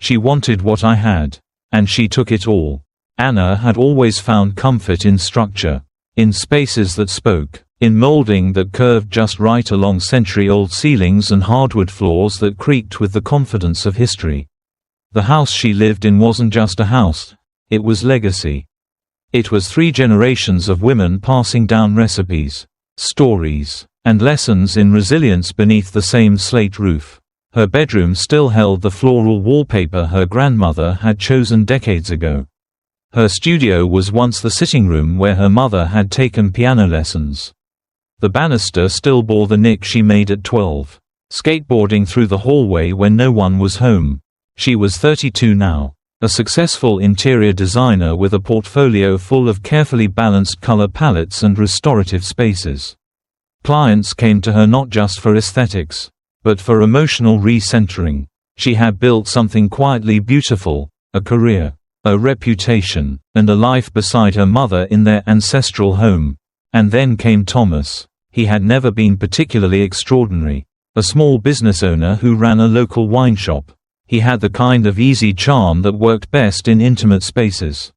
She wanted what I had. And she took it all. Anna had always found comfort in structure. In spaces that spoke. In molding that curved just right along century-old ceilings and hardwood floors that creaked with the confidence of history. The house she lived in wasn't just a house. It was legacy. It was 3 generations of women passing down recipes, stories, and lessons in resilience beneath the same slate roof. Her bedroom still held the floral wallpaper her grandmother had chosen decades ago. Her studio was once the sitting room where her mother had taken piano lessons. The banister still bore the nick she made at 12, skateboarding through the hallway when no one was home. She was 32 now, a successful interior designer with a portfolio full of carefully balanced color palettes and restorative spaces. Clients came to her not just for aesthetics, but for emotional recentering. She had built something quietly beautiful, a career, a reputation, and a life beside her mother in their ancestral home. And then came Thomas. He had never been particularly extraordinary. A small business owner who ran a local wine shop. He had the kind of easy charm that worked best in intimate spaces.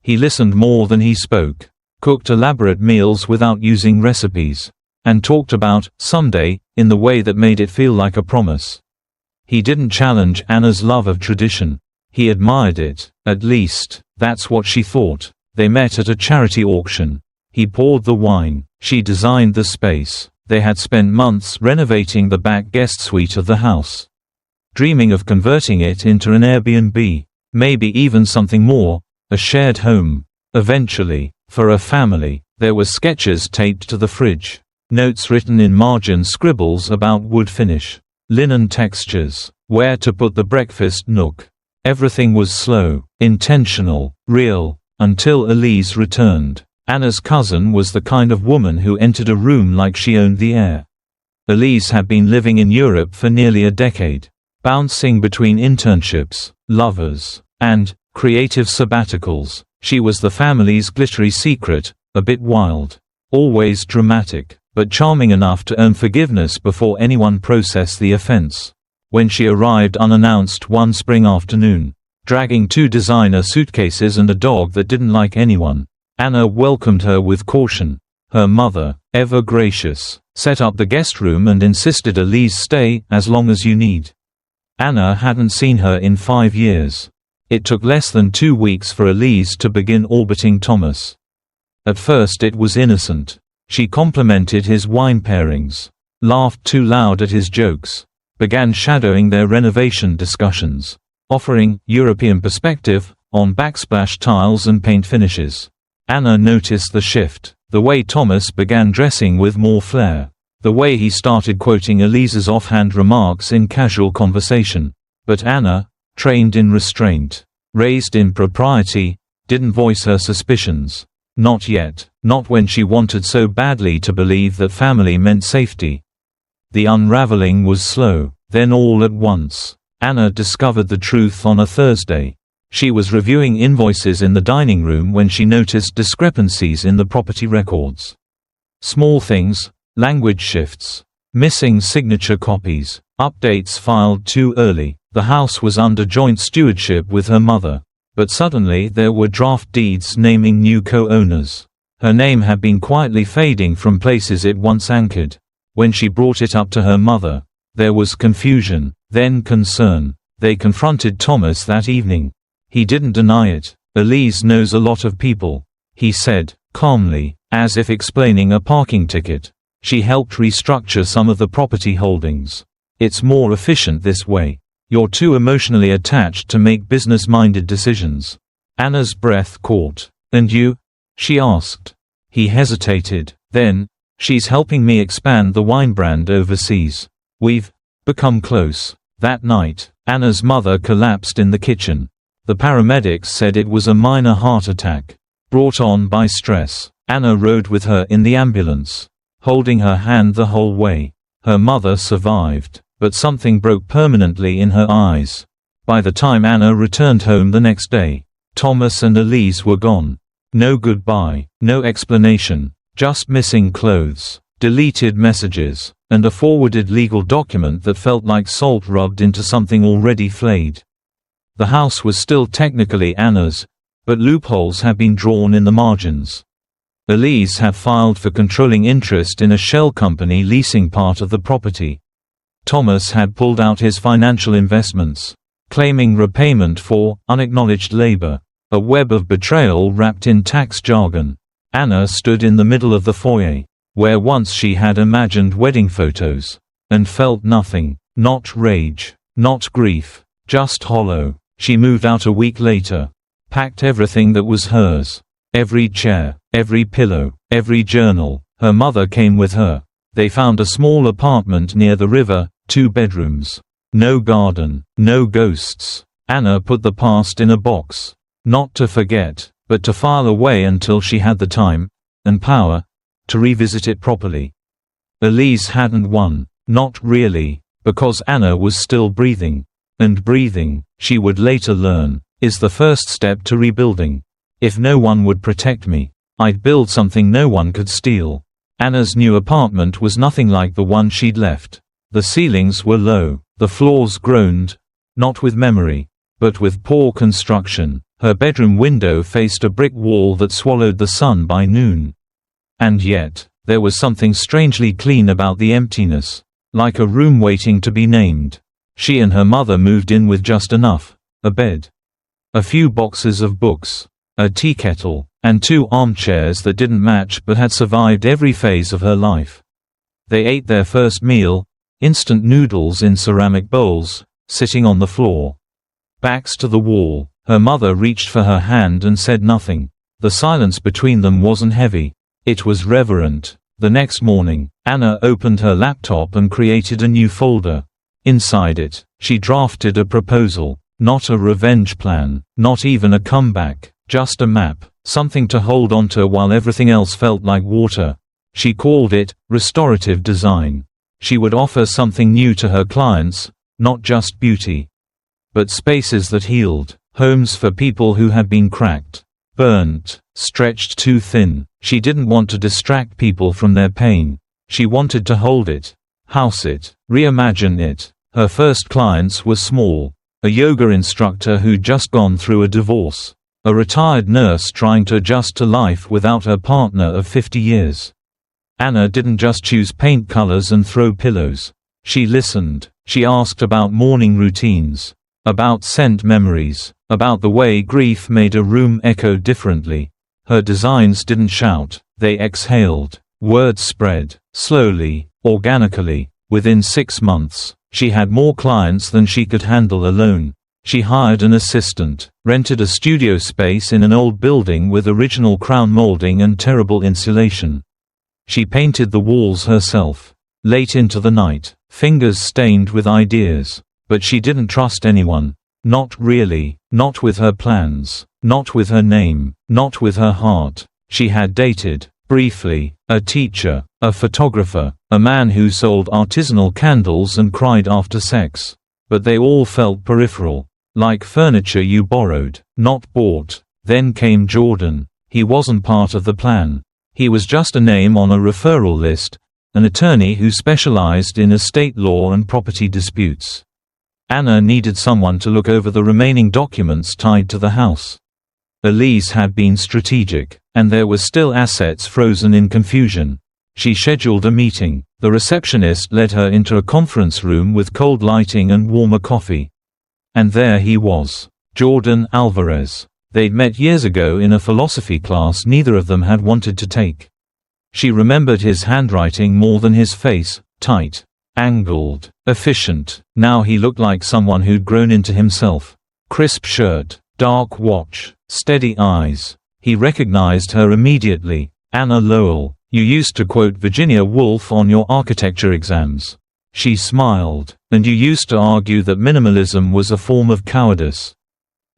He listened more than he spoke, cooked elaborate meals without using recipes, and talked about someday in the way that made it feel like a promise. He didn't challenge Anna's love of tradition. He admired it, at least, that's what she thought. They met at a charity auction. He poured the wine, she designed the space. They had spent months renovating the back guest suite of the house, dreaming of converting it into an Airbnb, maybe even something more, a shared home. Eventually, for a family, there were sketches taped to the fridge, notes written in margin scribbles about wood finish, linen textures, where to put the breakfast nook. Everything was slow, intentional, real, until Elise returned. Anna's cousin was the kind of woman who entered a room like she owned the air. Elise had been living in Europe for nearly a decade, bouncing between internships, lovers, and creative sabbaticals. She was the family's glittery secret, a bit wild, always dramatic, but charming enough to earn forgiveness before anyone processed the offense. When she arrived unannounced one spring afternoon, dragging 2 designer suitcases and a dog that didn't like anyone, Anna welcomed her with caution. Her mother, ever gracious, set up the guest room and insisted Elise stay as long as you need. Anna hadn't seen her in 5 years. It took less than 2 weeks for Elise to begin orbiting Thomas. At first it was innocent. She complimented his wine pairings, laughed too loud at his jokes, began shadowing their renovation discussions, offering European perspective on backsplash tiles and paint finishes. Anna noticed the shift, the way Thomas began dressing with more flair, the way he started quoting Elise's offhand remarks in casual conversation. But Anna, trained in restraint, raised in propriety, didn't voice her suspicions. Not yet, not when she wanted so badly to believe that family meant safety. The unraveling was slow, then all at once, Anna discovered the truth on a Thursday. She was reviewing invoices in the dining room when she noticed discrepancies in the property records. Small things, language shifts, missing signature copies, updates filed too early. The house was under joint stewardship with her mother. But suddenly there were draft deeds naming new co-owners. Her name had been quietly fading from places it once anchored. When she brought it up to her mother, there was confusion, then concern. They confronted Thomas that evening. He didn't deny it. Elise knows a lot of people, he said, calmly, as if explaining a parking ticket. She helped restructure some of the property holdings. It's more efficient this way. You're too emotionally attached to make business-minded decisions. Anna's breath caught. And you? She asked. He hesitated. Then, she's helping me expand the wine brand overseas. We've become close. That night, Anna's mother collapsed in the kitchen. The paramedics said it was a minor heart attack, brought on by stress. Anna rode with her in the ambulance, holding her hand the whole way. Her mother survived, but something broke permanently in her eyes. By the time Anna returned home the next day, Thomas and Elise were gone. No goodbye, no explanation, just missing clothes, deleted messages, and a forwarded legal document that felt like salt rubbed into something already flayed. The house was still technically Anna's, but loopholes had been drawn in the margins. Elise had filed for controlling interest in a shell company leasing part of the property. Thomas had pulled out his financial investments, claiming repayment for unacknowledged labor. A web of betrayal wrapped in tax jargon. Anna stood in the middle of the foyer, where once she had imagined wedding photos, and felt nothing, not rage, not grief, just hollow. She moved out a week later, packed everything that was hers. Every chair, every pillow, every journal. Her mother came with her. They found a small apartment near the river, 2 bedrooms. No garden, no ghosts. Anna put the past in a box. Not to forget, but to file away until she had the time and power to revisit it properly. Elise hadn't won, not really, because Anna was still breathing. And breathing, she would later learn, is the first step to rebuilding. If no one would protect me, I'd build something no one could steal. Anna's new apartment was nothing like the one she'd left. The ceilings were low, the floors groaned, not with memory, but with poor construction. Her bedroom window faced a brick wall that swallowed the sun by noon. And yet, there was something strangely clean about the emptiness, like a room waiting to be named. She and her mother moved in with just enough: a bed, a few boxes of books, a tea kettle, and 2 armchairs that didn't match but had survived every phase of her life. They ate their first meal, instant noodles in ceramic bowls, sitting on the floor, backs to the wall. Her mother reached for her hand and said nothing. The silence between them wasn't heavy. It was reverent. The next morning, Anna opened her laptop and created a new folder. Inside it, she drafted a proposal. Not a revenge plan, not even a comeback, just a map, something to hold onto while everything else felt like water. She called it restorative design. She would offer something new to her clients, not just beauty, but spaces that healed. Homes for people who had been cracked, burnt, stretched too thin. She didn't want to distract people from their pain. She wanted to hold it, house it, reimagine it. Her first clients were small: a yoga instructor who'd just gone through a divorce, a retired nurse trying to adjust to life without her partner of 50 years. Anna didn't just choose paint colors and throw pillows. She listened. She asked about morning routines, about scent memories, about the way grief made a room echo differently. Her designs didn't shout, they exhaled. Words spread, slowly, organically. Within 6 months, she had more clients than she could handle alone. She hired an assistant, rented a studio space in an old building with original crown molding and terrible insulation. She painted the walls herself, late into the night, fingers stained with ideas. But she didn't trust anyone. Not really, not with her plans, not with her name, not with her heart. She had dated, briefly, a teacher, a photographer, a man who sold artisanal candles and cried after sex. But they all felt peripheral, like furniture you borrowed, not bought. Then came Jordan. He wasn't part of the plan. He was just a name on a referral list, an attorney who specialized in estate law and property disputes. Anna needed someone to look over the remaining documents tied to the house. Elise had been strategic, and there were still assets frozen in confusion. She scheduled a meeting. The receptionist led her into a conference room with cold lighting and warmer coffee. And there he was, Jordan Alvarez. They'd met years ago in a philosophy class neither of them had wanted to take. She remembered his handwriting more than his face, tight, angled, efficient. Now he looked like someone who'd grown into himself. Crisp shirt, dark watch, steady eyes. He recognized her immediately. Anna Lowell, you used to quote Virginia Woolf on your architecture exams. She smiled. And you used to argue that minimalism was a form of cowardice.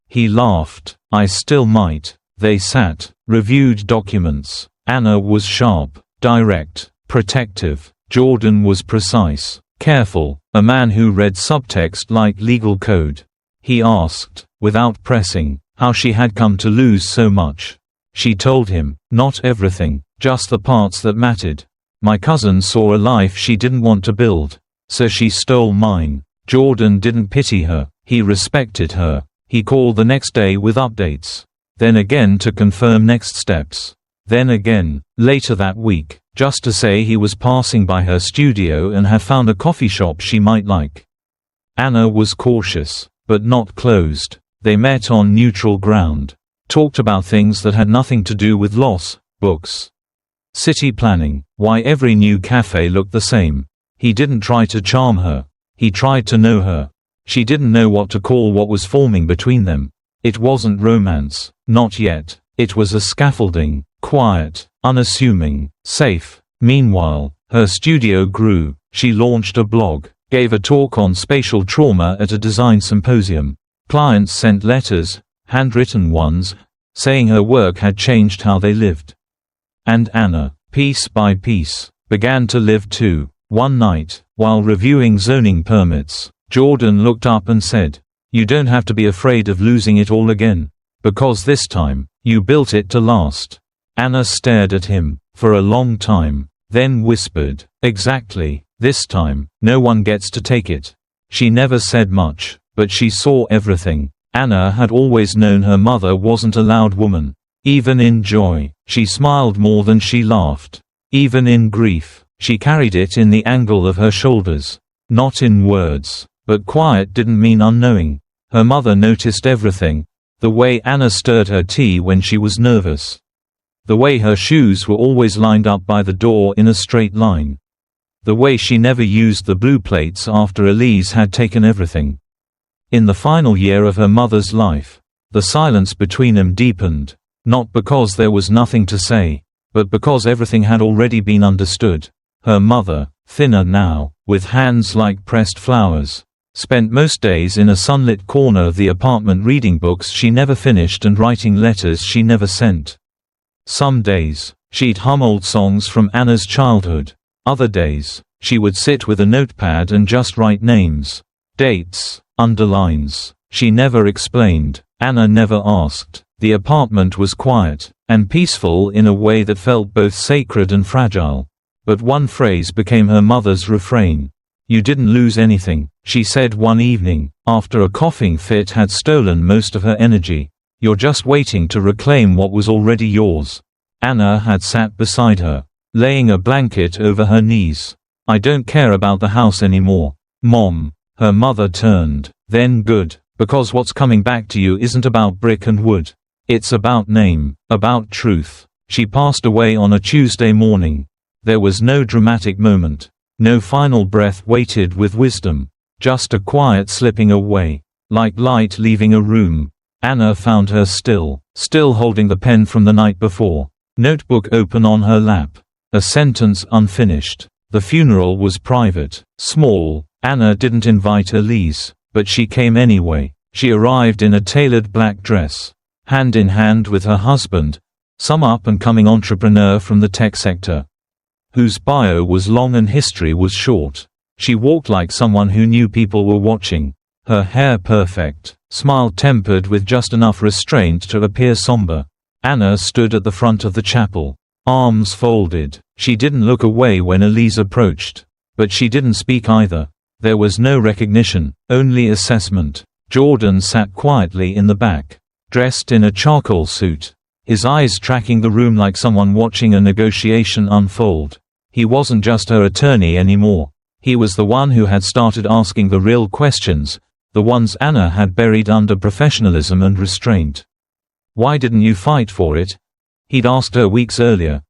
He laughed. I still might. They sat, reviewed documents. Anna was sharp, direct, protective. Jordan was precise, careful, a man who read subtext like legal code. He asked, without pressing, how she had come to lose so much. She told him, not everything, just the parts that mattered. My cousin saw a life she didn't want to build, so she stole mine. Jordan didn't pity her, he respected her. He called the next day with updates. Then again to confirm next steps. Then again, later that week, just to say he was passing by her studio and had found a coffee shop she might like. Anna was cautious, but not closed. They met on neutral ground. Talked about things that had nothing to do with loss, books, city planning, why every new cafe looked the same. He didn't try to charm her. He tried to know her. She didn't know what to call what was forming between them. It wasn't romance, not yet. It was a scaffolding, quiet, unassuming, safe. Meanwhile, her studio grew. She launched a blog, gave a talk on spatial trauma at a design symposium. Clients sent letters, handwritten ones, saying her work had changed how they lived. And Anna, piece by piece, began to live too. One night, while reviewing zoning permits, Jordan looked up and said, "You don't have to be afraid of losing it all again. Because this time, you built it to last." Anna stared at him, for a long time, then whispered, "Exactly, this time, no one gets to take it." She never said much, but she saw everything. Anna had always known her mother wasn't a loud woman. Even in joy, she smiled more than she laughed. Even in grief, she carried it in the angle of her shoulders. Not in words, but quiet didn't mean unknowing. Her mother noticed everything. The way Anna stirred her tea when she was nervous. The way her shoes were always lined up by the door in a straight line. The way she never used the blue plates after Elise had taken everything. In the final year of her mother's life, the silence between them deepened, not because there was nothing to say, but because everything had already been understood. Her mother, thinner now, with hands like pressed flowers, spent most days in a sunlit corner of the apartment reading books she never finished and writing letters she never sent. Some days, she'd hum old songs from Anna's childhood. Other days, she would sit with a notepad and just write names, dates, underlines. She never explained. Anna never asked. The apartment was quiet, and peaceful in a way that felt both sacred and fragile. But one phrase became her mother's refrain. "You didn't lose anything," she said one evening, after a coughing fit had stolen most of her energy. "You're just waiting to reclaim what was already yours." Anna had sat beside her, laying a blanket over her knees. "I don't care about the house anymore, Mom." Her mother turned. "Then good, because what's coming back to you isn't about brick and wood. It's about name, about truth." She passed away on a Tuesday morning. There was no dramatic moment. No final breath weighted with wisdom. Just a quiet slipping away, like light leaving a room. Anna found her still holding the pen from the night before. Notebook open on her lap. A sentence unfinished. The funeral was private, small. Anna didn't invite Elise, but she came anyway. She arrived in a tailored black dress, hand in hand with her husband, some up-and-coming entrepreneur from the tech sector, whose bio was long and history was short. She walked like someone who knew people were watching. Her hair perfect, smile tempered with just enough restraint to appear somber. Anna stood at the front of the chapel, arms folded. She didn't look away when Elise approached. But she didn't speak either. There was no recognition, only assessment. Jordan sat quietly in the back, dressed in a charcoal suit, his eyes tracking the room like someone watching a negotiation unfold. He wasn't just her attorney anymore. He was the one who had started asking the real questions, the ones Anna had buried under professionalism and restraint. "Why didn't you fight for it?" he'd asked her weeks earlier,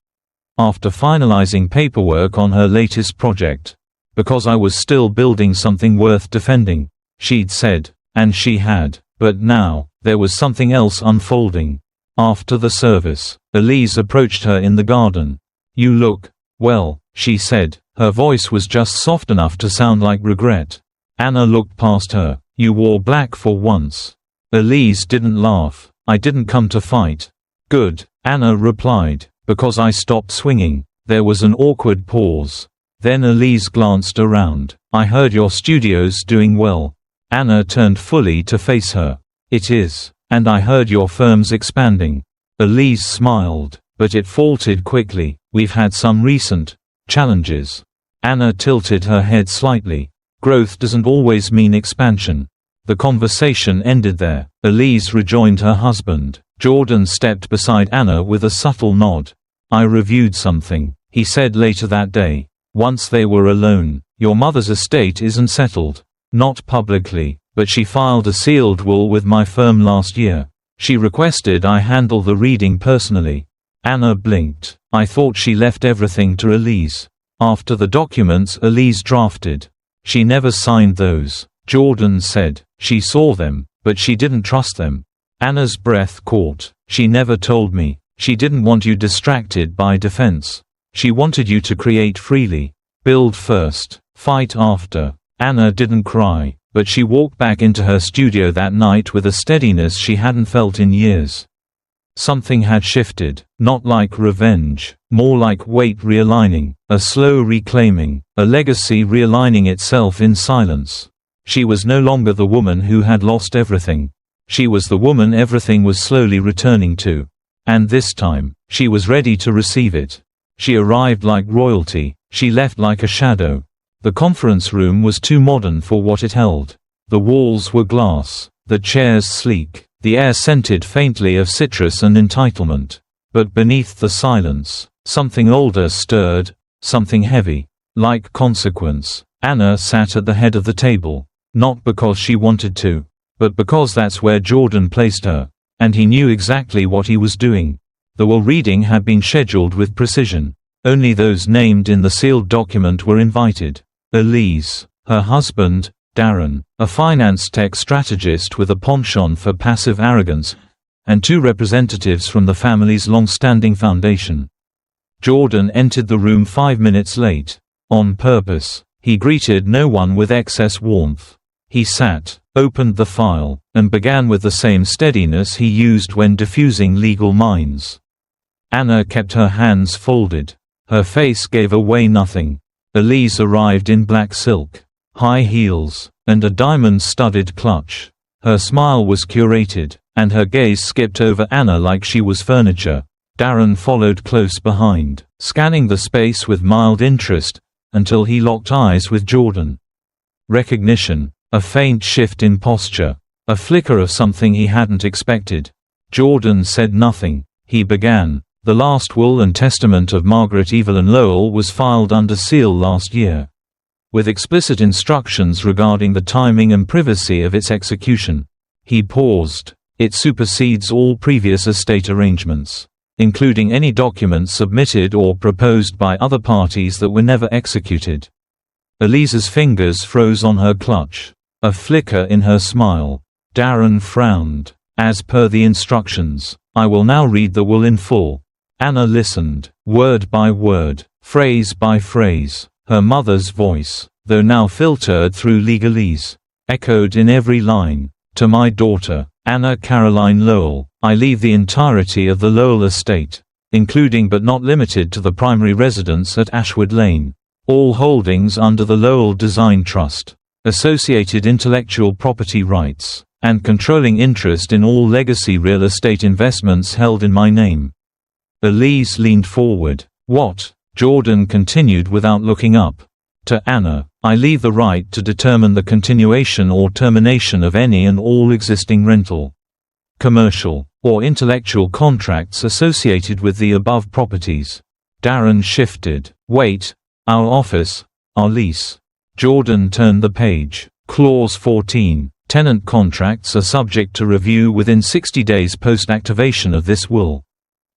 after finalizing paperwork on her latest project. "Because I was still building something worth defending," she'd said, and she had. But now, there was something else unfolding. After the service, Elise approached her in the garden. "You look well," she said. Her voice was just soft enough to sound like regret. Anna looked past her. "You wore black for once." Elise didn't laugh. "I didn't come to fight." "Good," Anna replied, "because I stopped swinging." There was an awkward pause. Then Elise glanced around. "I heard your studio's doing well." Anna turned fully to face her. "It is. And I heard your firm's expanding." Elise smiled, but it faltered quickly. "We've had some recent challenges." Anna tilted her head slightly. "Growth doesn't always mean expansion." The conversation ended there. Elise rejoined her husband. Jordan stepped beside Anna with a subtle nod. "I reviewed something," he said later that day. Once they were alone. "Your mother's estate isn't settled. Not publicly, but she filed a sealed will with my firm last year. She requested I handle the reading personally." Anna blinked. "I thought she left everything to Elise." "After the documents Elise drafted. She never signed those," Jordan said. "She saw them, but she didn't trust them." Anna's breath caught. "She never told me. She didn't want you distracted by defense. She wanted you to create freely. Build first, fight after." Anna didn't cry, but she walked back into her studio that night with a steadiness she hadn't felt in years. Something had shifted, not like revenge, more like weight realigning, a slow reclaiming, a legacy realigning itself in silence. She was no longer the woman who had lost everything. She was the woman everything was slowly returning to. And this time, she was ready to receive it. She arrived like royalty, she left like a shadow. The conference room was too modern for what it held. The walls were glass, the chairs sleek, the air scented faintly of citrus and entitlement. But beneath the silence, something older stirred, something heavy. Like consequence, Anna sat at the head of the table. Not because she wanted to, but because that's where Jordan placed her. And he knew exactly what he was doing. The will reading had been scheduled with precision. Only those named in the sealed document were invited. Elise, her husband, Darren, a finance tech strategist with a penchant for passive arrogance, and 2 representatives from the family's long-standing foundation. Jordan entered the room 5 minutes late. On purpose, he greeted no one with excess warmth. He sat, opened the file, and began with the same steadiness he used when diffusing legal minds. Anna kept her hands folded. Her face gave away nothing. Elise arrived in black silk, high heels, and a diamond-studded clutch. Her smile was curated, and her gaze skipped over Anna like she was furniture. Darren followed close behind, scanning the space with mild interest, until he locked eyes with Jordan. Recognition, a faint shift in posture, a flicker of something he hadn't expected. Jordan said nothing. He began. "The last will and testament of Margaret Evelyn Lowell was filed under seal last year, with explicit instructions regarding the timing and privacy of its execution." He paused. "It supersedes all previous estate arrangements, including any documents submitted or proposed by other parties that were never executed." Elise's fingers froze on her clutch, a flicker in her smile. Darren frowned. "As per the instructions, I will now read the will in full." Anna listened, word by word, phrase by phrase. Her mother's voice, though now filtered through legalese, echoed in every line. "To my daughter, Anna Caroline Lowell, I leave the entirety of the Lowell estate, including but not limited to the primary residence at Ashwood Lane, all holdings under the Lowell Design Trust, associated intellectual property rights, and controlling interest in all legacy real estate investments held in my name." Elise leaned forward. "What?" Jordan continued without looking up. "To Anna, I leave the right to determine the continuation or termination of any and all existing rental, commercial, or intellectual contracts associated with the above properties." Darren shifted. "Wait, our office, our lease." Jordan turned the page. Clause 14. Tenant contracts are subject to review within 60 days post-activation of this will.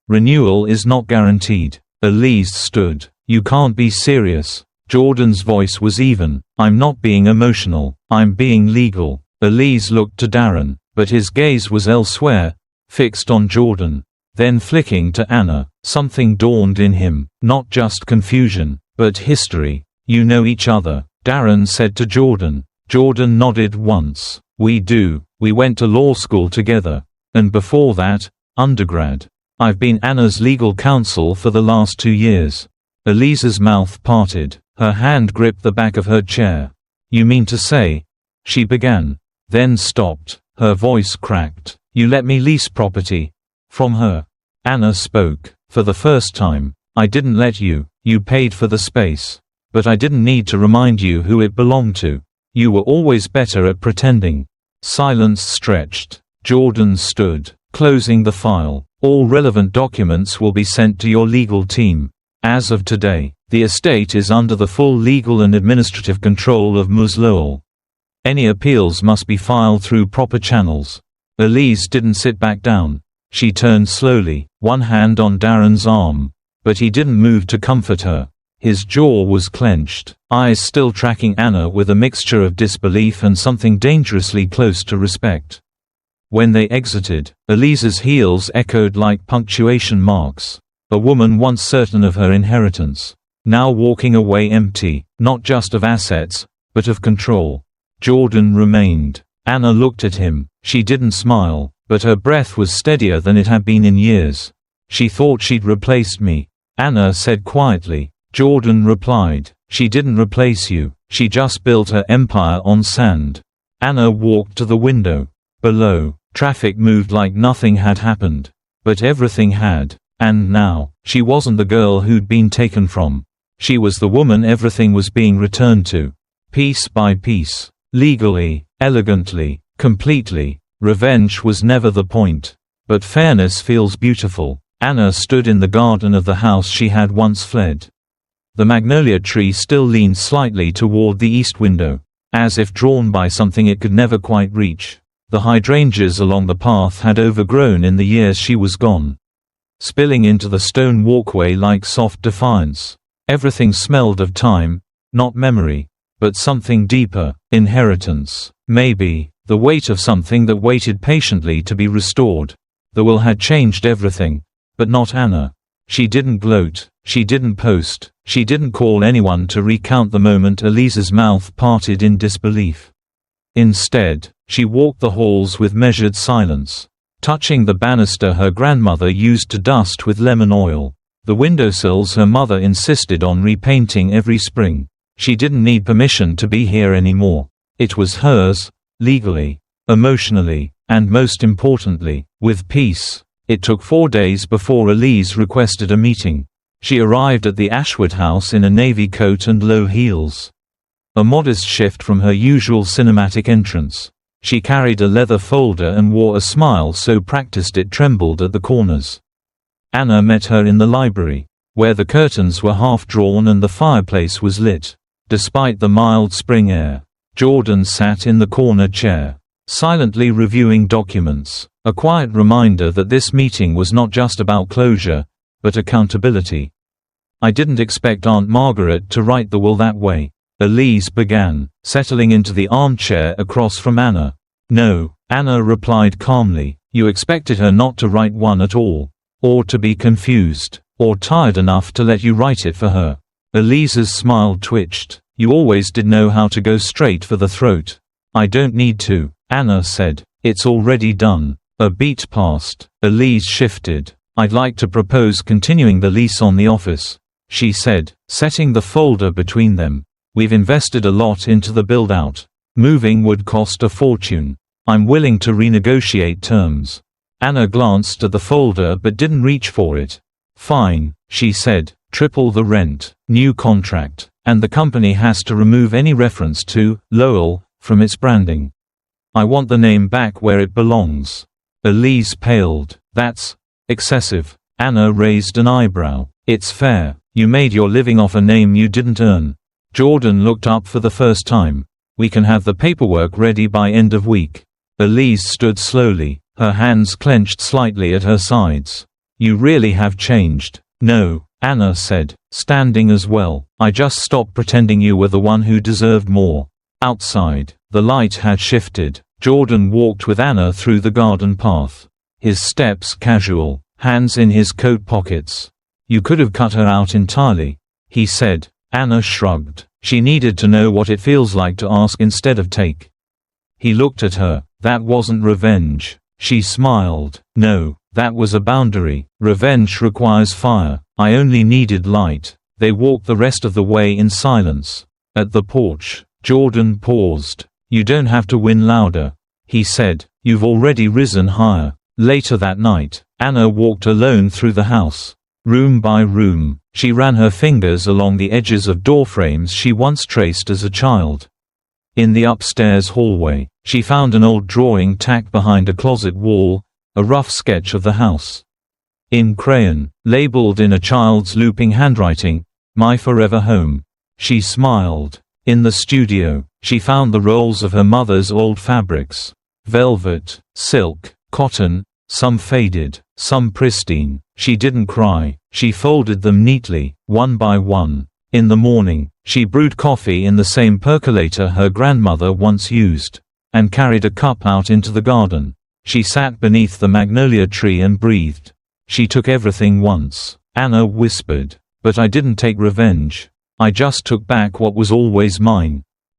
Renewal is not guaranteed. Elise stood. "You can't be serious." Jordan's voice was even. "I'm not being emotional. I'm being legal." Elise looked to Darren, but his gaze was elsewhere, fixed on Jordan. Then flicking to Anna, something dawned in him, not just confusion, but history. "You know each other," Darren said to Jordan. Jordan nodded once. "We do. We went to law school together. And before that, undergrad. I've been Anna's legal counsel for the last 2 years." Elise's mouth parted. Her hand gripped the back of her chair. "You mean to say?" she began, then stopped. Her voice cracked. "You let me lease property from her?" Anna spoke. "For the first time, I didn't let you. You paid for the space. But I didn't need to remind you who it belonged to. You were always better at pretending." Silence stretched. Jordan stood, closing the file. All relevant documents will be sent to your legal team. As of today, the estate is under the full legal and administrative control of Ms. Lowell. Any appeals must be filed through proper channels. Elise didn't sit back down. She turned slowly, one hand on Darren's arm. But he didn't move to comfort her. His jaw was clenched, eyes still tracking Anna with a mixture of disbelief and something dangerously close to respect. When they exited, Elise's heels echoed like punctuation marks. A woman once certain of her inheritance, now walking away empty, not just of assets, but of control. Jordan remained. Anna looked at him. She didn't smile, but her breath was steadier than it had been in years. She thought she'd replaced me, Anna said quietly. Jordan replied, she didn't replace you, she just built her empire on sand. Anna walked to the window. Below, traffic moved like nothing had happened. But everything had. And now, she wasn't the girl who'd been taken from. She was the woman everything was being returned to. Piece by piece. Legally, elegantly, completely. Revenge was never the point. But fairness feels beautiful. Anna stood in the garden of the house she had once fled. The magnolia tree still leaned slightly toward the east window, as if drawn by something it could never quite reach. The hydrangeas along the path had overgrown in the years she was gone, spilling into the stone walkway like soft defiance. Everything smelled of time, not memory, but something deeper, inheritance. Maybe, the weight of something that waited patiently to be restored. The will had changed everything, but not Anna. She didn't gloat, she didn't post, she didn't call anyone to recount the moment Elise's mouth parted in disbelief. Instead, she walked the halls with measured silence, touching the banister her grandmother used to dust with lemon oil, the windowsills her mother insisted on repainting every spring. She didn't need permission to be here anymore. It was hers, legally, emotionally, and most importantly, with peace. It took 4 days before Elise requested a meeting. She arrived at the Ashwood house in a navy coat and low heels. A modest shift from her usual cinematic entrance. She carried a leather folder and wore a smile so practiced it trembled at the corners. Anna met her in the library, where the curtains were half drawn and the fireplace was lit. Despite the mild spring air, Jordan sat in the corner chair, silently reviewing documents, a quiet reminder that this meeting was not just about closure, but accountability. I didn't expect Aunt Margaret to write the will that way, Elise began, settling into the armchair across from Anna. No, Anna replied calmly, you expected her not to write one at all, or to be confused, or tired enough to let you write it for her. Elise's smile twitched. You always did know how to go straight for the throat. I don't need to, Anna said. It's already done. A beat passed. Elise shifted. I'd like to propose continuing the lease on the office, she said, setting the folder between them. We've invested a lot into the build-out. Moving would cost a fortune. I'm willing to renegotiate terms. Anna glanced at the folder but didn't reach for it. Fine, she said. Triple the rent, new contract, and the company has to remove any reference to Lowell from its branding. I want the name back where it belongs. Elise paled. That's excessive. Anna raised an eyebrow. It's fair. You made your living off a name you didn't earn. Jordan looked up for the first time. We can have the paperwork ready by end of week. Elise stood slowly, her hands clenched slightly at her sides. You really have changed. No, Anna said, standing as well. I just stopped pretending you were the one who deserved more. Outside, the light had shifted. Jordan walked with Anna through the garden path. His steps casual, hands in his coat pockets. You could have cut her out entirely, he said. Anna shrugged. She needed to know what it feels like to ask instead of take. He looked at her. That wasn't revenge. She smiled. No, that was a boundary. Revenge requires fire. I only needed light. They walked the rest of the way in silence. At the porch, Jordan paused. You don't have to win louder, he said. You've already risen higher. Later that night, Anna walked alone through the house. Room by room, she ran her fingers along the edges of doorframes she once traced as a child. In the upstairs hallway, she found an old drawing tacked behind a closet wall, a rough sketch of the house. In crayon, labeled in a child's looping handwriting, "My Forever Home." She smiled. In the studio, she found the rolls of her mother's old fabrics. Velvet, silk, cotton, some faded, some pristine. She didn't cry. She folded them neatly, one by one. In the morning, she brewed coffee in the same percolator her grandmother once used, and carried a cup out into the garden. She sat beneath the magnolia tree and breathed. She took everything once, Anna whispered. But I didn't take revenge. I just took back what was always mine.